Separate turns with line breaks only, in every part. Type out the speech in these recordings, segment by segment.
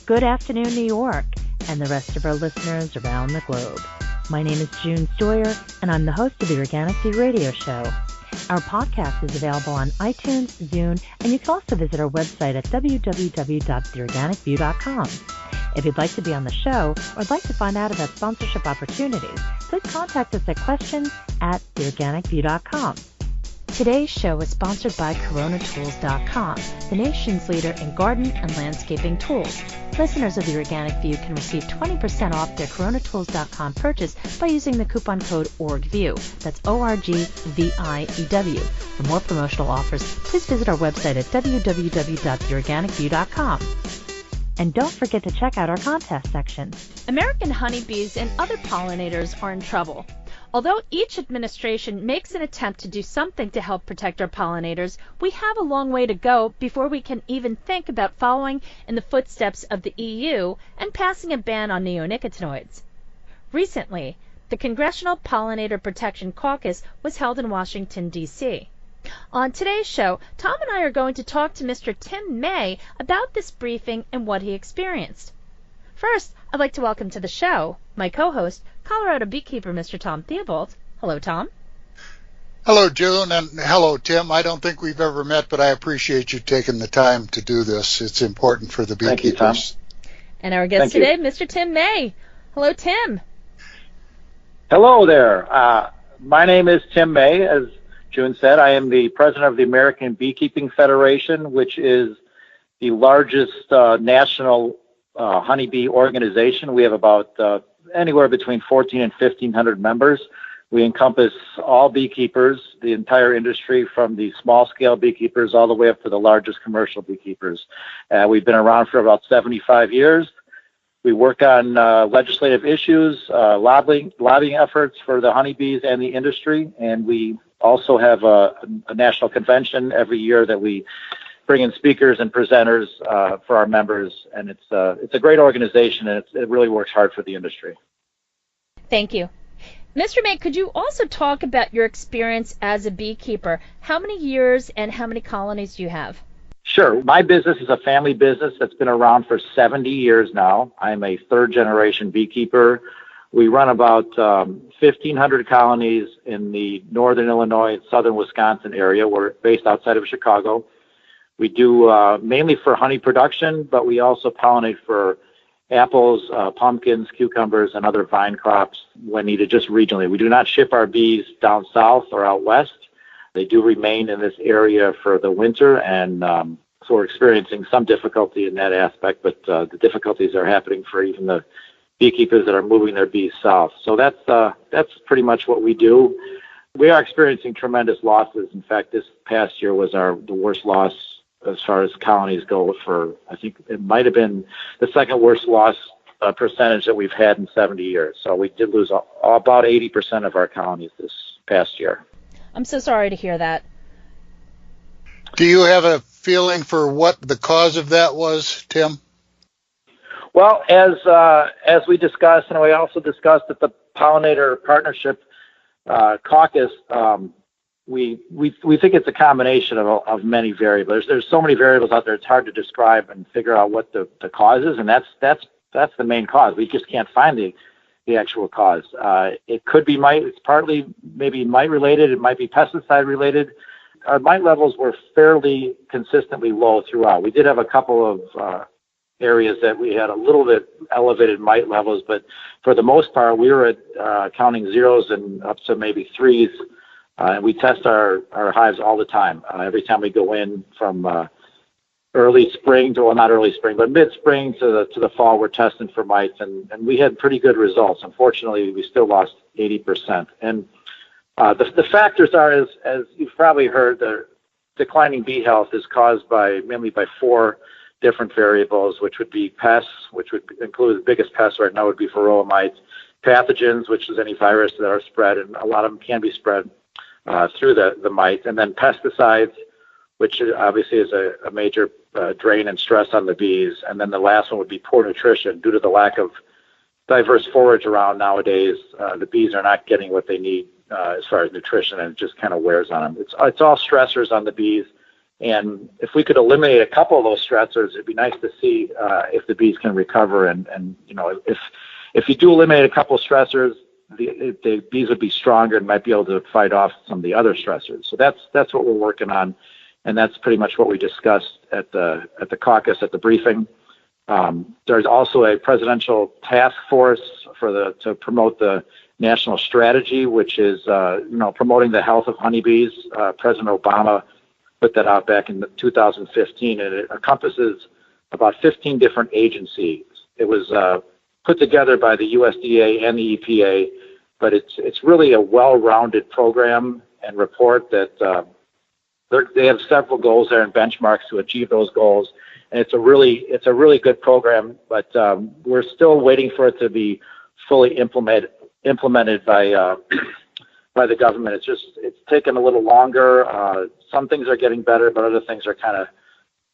Good afternoon, New York, and the rest of our listeners around the globe. My name is June Stoyer, and I'm the host of the Organic View Radio Show. Our podcast is available on iTunes, Zune, and you can also visit our website at www.theorganicview.com. If you'd like to be on the show or would like to find out about sponsorship opportunities, please contact us at questions@theorganicview.com. Today's show is sponsored by coronatools.com, the nation's leader in garden and landscaping tools. Listeners of the Organic View can receive 20% off their coronatools.com purchase by using the coupon code ORGVIEW. That's ORGVIEW. For more promotional offers, please visit our website at www.theorganicview.com. And don't forget to check out our contest section.
American honeybees and other pollinators are in trouble. Although each administration makes an attempt to do something to help protect our pollinators, we have a long way to go before we can even think about following in the footsteps of the EU and passing a ban on neonicotinoids. Recently, the Congressional Pollinator Protection Caucus was held in Washington, D.C. On today's show, Tom and I are going to talk to Mr. Tim May about this briefing and what he experienced. First, I'd like to welcome to the show my co-host, Colorado beekeeper Mr. Tom Theobald. Hello, Tom.
Hello, June, and hello, Tim. I don't think we've ever met, but I appreciate you taking the time to do this. It's important for the beekeepers.
Thank you, Tom.
And our guest today, Mr. Tim May. Hello, Tim.
Hello there. My name is Tim May. As June said, I am the president of the American Beekeeping Federation, which is the largest national honeybee organization. We have about anywhere between 1,400 and 1,500 members. We encompass all beekeepers, the entire industry, from the small-scale beekeepers all the way up to the largest commercial beekeepers. We've been around for about 75 years. We work on legislative issues, lobbying efforts for the honeybees and the industry, and we also have a national convention every year that we bring in speakers and presenters for our members, and it's a great organization, and it really works hard for the industry.
Thank you. Mr. May, could you also talk about your experience as a beekeeper? How many years and how many colonies do you have?
Sure. My business is a family business that's been around for 70 years now. I'm a third-generation beekeeper. We run about 1,500 colonies in the northern Illinois and southern Wisconsin area. We're based outside of Chicago. We do mainly for honey production, but we also pollinate for apples, pumpkins, cucumbers, and other vine crops when needed, just regionally. We do not ship our bees down south or out west. They do remain in this area for the winter, and so we're experiencing some difficulty in that aspect, but the difficulties are happening for even the beekeepers that are moving their bees south. So that's pretty much what we do. We are experiencing tremendous losses. In fact, this past year was the worst loss as far as colonies go. I think it might have been the second worst loss percentage that we've had in 70 years. So we did lose about 80% of our colonies this past year.
I'm so sorry to hear that.
Do you have a feeling for what the cause of that was, Tim?
Well, as we discussed, and we also discussed at the Pollinator Partnership Caucus, we think it's a combination of many variables. There's so many variables out there; it's hard to describe and figure out what the cause is, and that's the main cause. We just can't find the actual cause. It could be mite. It's partly maybe mite related. It might be pesticide related. Our mite levels were fairly consistently low throughout. We did have a couple of areas that we had a little bit elevated mite levels, but for the most part, we were at counting zeros and up to maybe threes. And we test our hives all the time. Every time we go in from early spring to, well, not early spring, but mid-spring to the fall, we're testing for mites, and we had pretty good results. Unfortunately, we still lost 80%. And the factors are, as you've probably heard, the declining bee health is caused mainly by four different variables, which would be pests, which would include the biggest pest right now would be varroa mites, pathogens, which is any virus that are spread, and a lot of them can be spread through the mite, and then pesticides, which obviously is a major drain and stress on the bees. And then the last one would be poor nutrition. Due to the lack of diverse forage around nowadays, the bees are not getting what they need as far as nutrition, and it just kind of wears on them. It's all stressors on the bees, And if we could eliminate a couple of those stressors, it'd be nice to see if the bees can recover. And if you do eliminate a couple of stressors, the bees would be stronger and might be able to fight off some of the other stressors. So that's what we're working on, and that's pretty much what we discussed at the caucus at the briefing. There's also a presidential task force to promote the national strategy, which is promoting the health of honeybees. President Obama put that out back in 2015, and it encompasses about 15 different agencies. It was put together by the USDA and the EPA, but it's really a well-rounded program and report that they have several goals there and benchmarks to achieve those goals. And it's a really good program, but we're still waiting for it to be fully implemented by the government. It's taken a little longer. Some things are getting better, but other things are kind of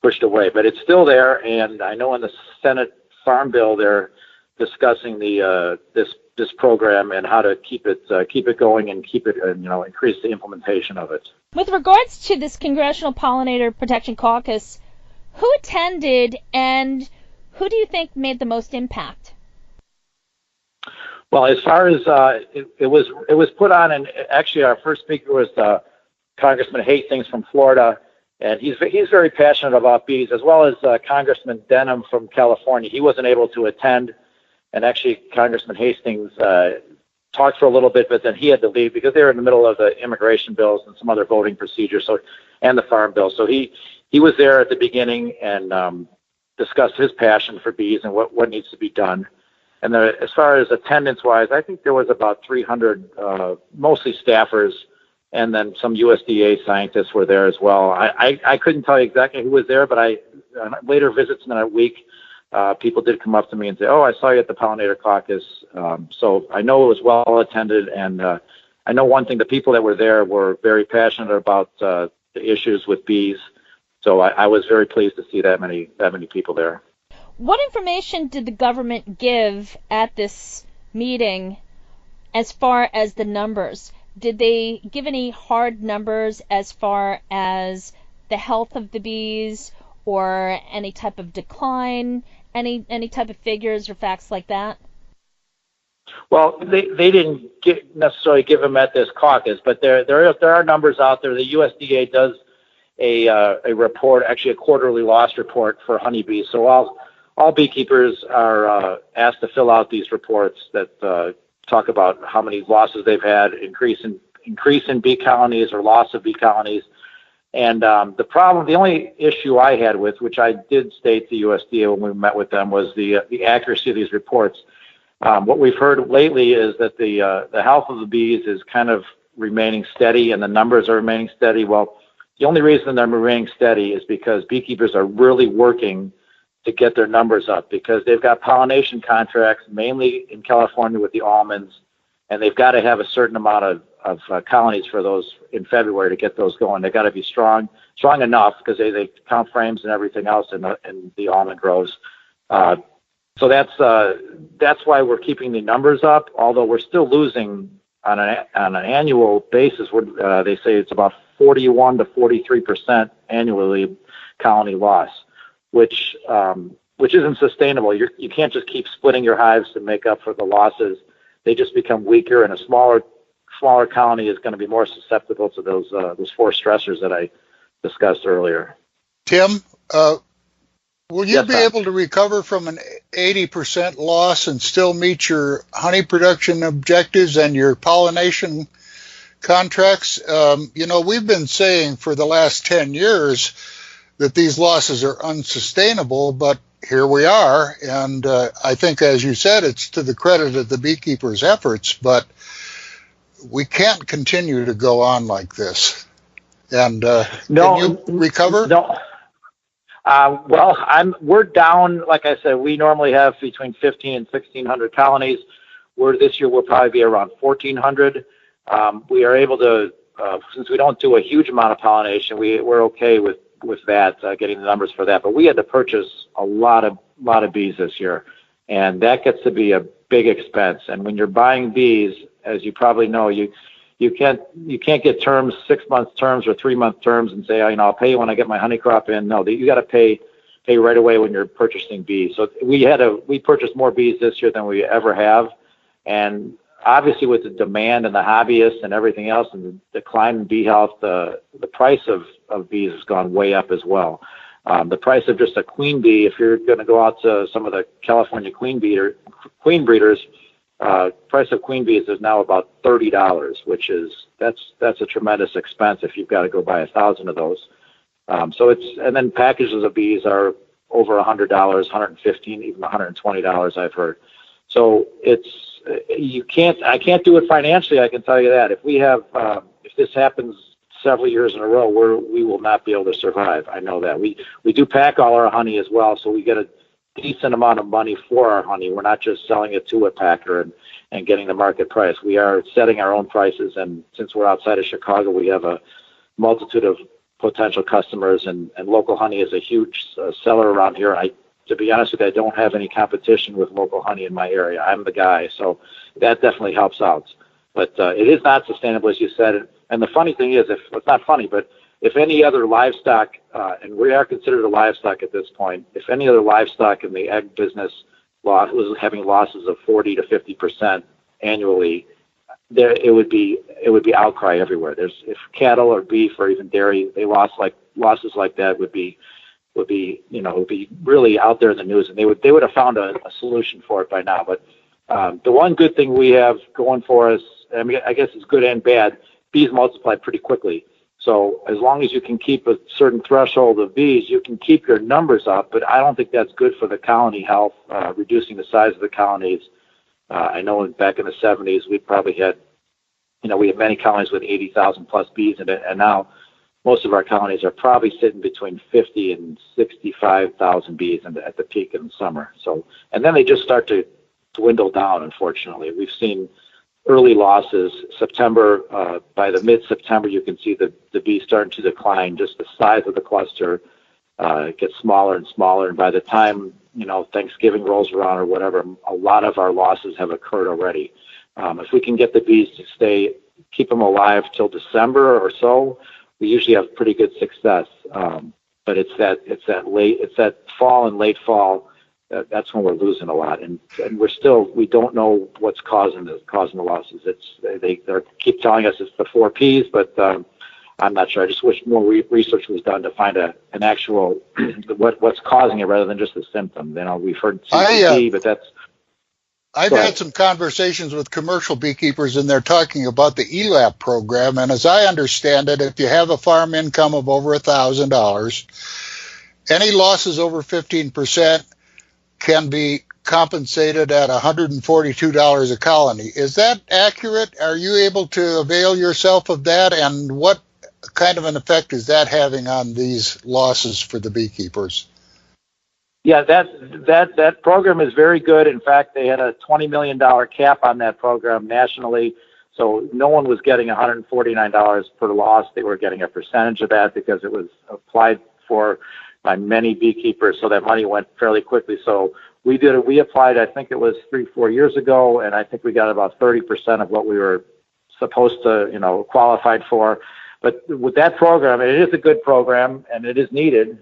pushed away. But it's still there, and I know in the Senate Farm Bill they're discussing this program and how to keep it going and increase the implementation of it.
With regards to this Congressional Pollinator Protection Caucus, who attended and who do you think made the most impact?
Well, as far as it was put on, and actually our first speaker was Congressman Hastings from Florida, and he's very passionate about bees, as well as Congressman Denham from California. He wasn't able to attend, and actually Congressman Hastings talked for a little bit, but then he had to leave because they were in the middle of the immigration bills and some other voting procedures, and the farm bill. So he was there at the beginning and discussed his passion for bees and what needs to be done. And as far as attendance-wise, I think there was about 300, mostly staffers, and then some USDA scientists were there as well. I couldn't tell you exactly who was there, but on later visits in that week, people did come up to me and say, "Oh, I saw you at the Pollinator Caucus." So I know it was well attended, and I know one thing: the people that were there were very passionate about the issues with bees. So I was very pleased to see that many people there.
What information did the government give at this meeting as far as the numbers? Did they give any hard numbers as far as the health of the bees or any type of decline, any type of figures or facts like that?
Well, they didn't necessarily give them at this caucus, but there are numbers out there. The USDA does a report, actually a quarterly loss report for honeybees. So all beekeepers are asked to fill out these reports that talk about how many losses they've had, increase in bee colonies or loss of bee colonies. And the only issue I had with, which I did state to USDA when we met with them, was the accuracy of these reports. What we've heard lately is that the health of the bees is kind of remaining steady and the numbers are remaining steady. Well, the only reason they're remaining steady is because beekeepers are really working to get their numbers up, because they've got pollination contracts mainly in California with the almonds, and they've got to have a certain amount of colonies for those in February to get those going. They've got to be strong enough because they count frames and everything else in the almond groves. So that's why we're keeping the numbers up, although we're still losing on an annual basis. They say it's about 41 to 43% annually colony loss, which isn't sustainable. You can't just keep splitting your hives to make up for the losses. They just become weaker, and a smaller colony is going to be more susceptible to those four stressors that I discussed earlier.
Tim, will you be able to recover from an 80% loss and still meet your honey production objectives and your pollination contracts? We've been saying for the last 10 years that these losses are unsustainable, but here we are, and I think, as you said, it's to the credit of the beekeepers' efforts, but we can't continue to go on like this. And can you recover?
No. We're down, like I said, we normally have between 15 and 1,600 colonies. This year we'll probably be around 1,400. We are able to, since we don't do a huge amount of pollination, we're okay with that, getting the numbers for that. But we had to purchase a lot of bees this year, and that gets to be a big expense. And when you're buying bees, as you probably know, you you can't get terms, 6 month terms or 3 month terms, and say, I'll pay you when I get my honey crop in. No, you got to pay right away when you're purchasing bees. So we purchased more bees this year than we ever have, and obviously with the demand and the hobbyists and everything else and the decline in bee health, the price of bees has gone way up as well. The price of just a queen bee, if you're going to go out to some of the California queen breeders, price of queen bees is now about $30, which that's a tremendous expense if you've got to go buy 1,000 of those. And then packages of bees are over $100, $115, even $120, I've heard. So I can't do it financially. I can tell you that. If this happens several years in a row, we will not be able to survive. I know that. We do pack all our honey as well, so we get a decent amount of money for our honey. We're not just selling it to a packer and getting the market price. We are setting our own prices, and since we're outside of Chicago, we have a multitude of potential customers, and local honey is a huge seller around here. To be honest with you, I don't have any competition with local honey in my area. I'm the guy, so that definitely helps out. But it is not sustainable, as you said. And the funny thing is, it's not funny, but if any other livestock, and we are considered a livestock at this point, if any other livestock in the egg business was having losses of 40 to 50% annually, it would be outcry everywhere. If cattle or beef or even dairy, losses like that would be really out there in the news, and they would have found a solution for it by now. But the one good thing we have going for us, I mean, I guess it's good and bad, bees multiply pretty quickly. So as long as you can keep a certain threshold of bees, you can keep your numbers up, but I don't think that's good for the colony health, reducing the size of the colonies. I know back in the 70s, we probably had, we had many colonies with 80,000 plus bees in it, and now most of our colonies are probably sitting between 50 and 65,000 bees at the peak in the summer. So, and then they just start to dwindle down, unfortunately. We've seen early losses. September, by the mid-September, you can see the bees starting to decline. Just the size of the cluster gets smaller and smaller, and by the time, Thanksgiving rolls around or whatever, a lot of our losses have occurred already. If we can get the bees to keep them alive till December or so, we usually have pretty good success. But it's that fall and late fall, that's when we're losing a lot, and we don't know what's causing the losses. They keep telling us it's the 4 Ps, but I'm not sure. I just wish more research was done to find an actual what's causing it rather than just a symptom. We've heard CCP, but that's.
I've had some conversations with commercial beekeepers, and they're talking about the ELAP program. And as I understand it, if you have a farm income of over $1,000, any losses over 15% can be compensated at $142 a colony. Is that accurate? Are you able to avail yourself of that? And what kind of an effect is that having on these losses for the beekeepers?
Yeah, that program is very good. In fact, they had a $20 million cap on that program nationally, so no one was getting $149 per loss. They were getting a percentage of that because it was applied for by many beekeepers, so that money went fairly quickly. So we applied, I think it was 3-4 years ago, and I think we got about 30% of what we were supposed to, qualified for. But with that program, it is a good program, and it is needed.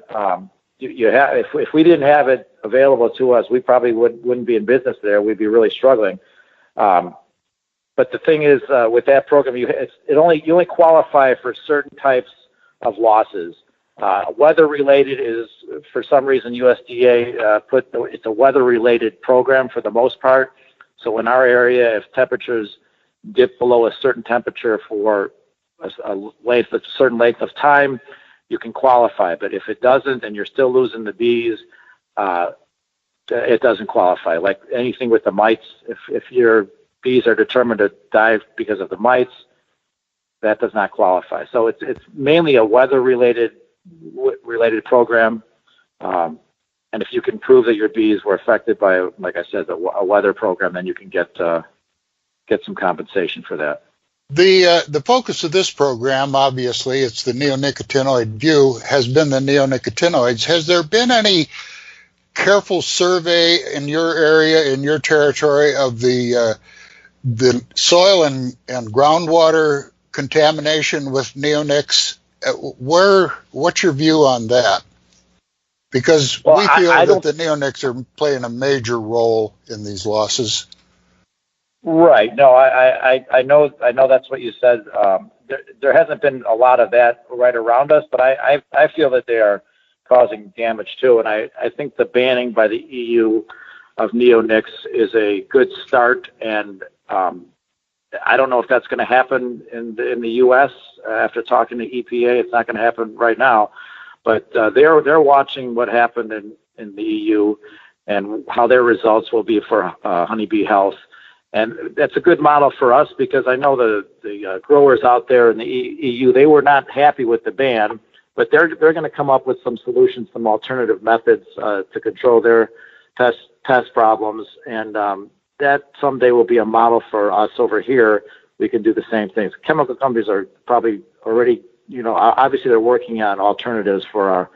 If we didn't have it available to us, we probably wouldn't be in business there. We'd be really struggling. But the thing is, with that program, you only qualify for certain types of losses. Weather-related is, for some reason, USDA it's a weather-related program for the most part. So in our area, if temperatures dip below a certain temperature for a certain length of time, you can qualify. But if it doesn't and you're still losing the bees, it doesn't qualify. Like anything with the mites, if your bees are determined to die because of the mites, that does not qualify. So it's mainly a weather-related program. And if you can prove that your bees were affected by, like I said, a weather program, then you can get some compensation for that.
The focus of this program, obviously, it's the Neonicotinoid View, has been the neonicotinoids. Has there been any careful survey in your area, in your territory, of the the soil and groundwater contamination with neonics, what's your view on that? Because we feel that the neonics are playing a major role in these losses.
Right. No, I know that's what you said. There hasn't been a lot of that right around us, but I feel that they are causing damage too. And I think the banning by the EU of neonics is a good start. And I don't know if that's going to happen in the U.S. After talking to EPA. It's not going to happen right now. But they're watching what happened in the EU and how their results will be for honeybee health. And that's a good model for us because I know the growers out there in the EU, they were not happy with the ban, but they're going to come up with some solutions, some alternative methods to control their pest problems. And that someday will be a model for us over here. We can do the same things. Chemical companies are probably already, obviously they're working on alternatives for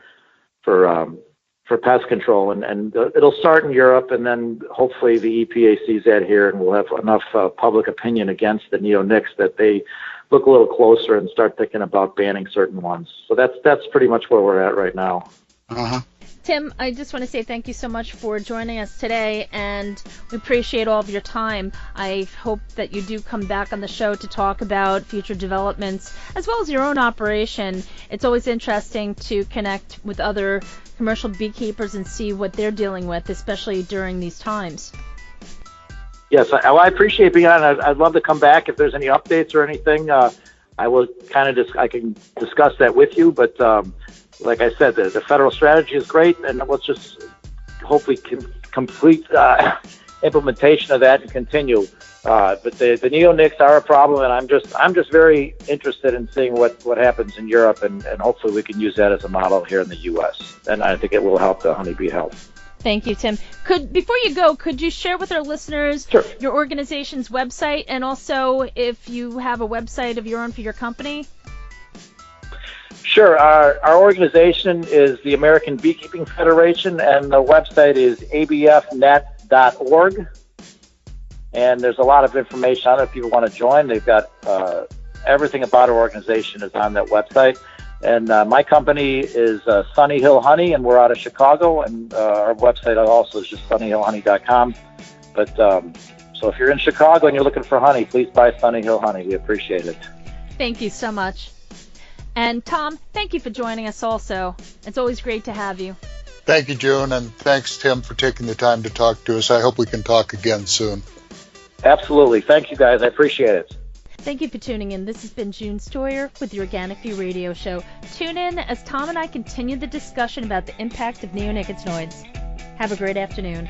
pest control, and it'll start in Europe, and then hopefully the EPA sees that here, and we'll have enough public opinion against the neonics that they look a little closer and start thinking about banning certain ones. So that's pretty much where we're at right now.
Uh-huh.
Tim, I just want to say thank you so much for joining us today, and we appreciate all of your time. I hope that you do come back on the show to talk about future developments as well as your own operation. It's always interesting to connect with other commercial beekeepers and see what they're dealing with, especially during these times.
Yes, I appreciate being on. I'd love to come back if there's any updates or anything. I will I can discuss that with you, but like I said, the federal strategy is great, and let's just hopefully complete implementation of that and continue. But the neonics are a problem, and I'm just very interested in seeing what happens in Europe, and hopefully we can use that as a model here in the U.S. And I think it will help the honeybee health.
Thank you, Tim. Before you go, could you share with our listeners your organization's website, and also if you have a website of your own for your company?
Sure. Our organization is the American Beekeeping Federation, and the website is abfnet.org. And there's a lot of information on it if people want to join. They've got everything about our organization is on that website. And my company is Sunny Hill Honey, and we're out of Chicago. And our website also is just sunnyhillhoney.com. But so if you're in Chicago and you're looking for honey, please buy Sunny Hill Honey. We appreciate it.
Thank you so much. And Tom, thank you for joining us also. It's always great to have you.
Thank you, June, and thanks, Tim, for taking the time to talk to us. I hope we can talk again soon.
Absolutely. Thank you, guys. I appreciate it.
Thank you for tuning in. This has been June Stoyer with the Organic View Radio Show. Tune in as Tom and I continue the discussion about the impact of neonicotinoids. Have a great afternoon.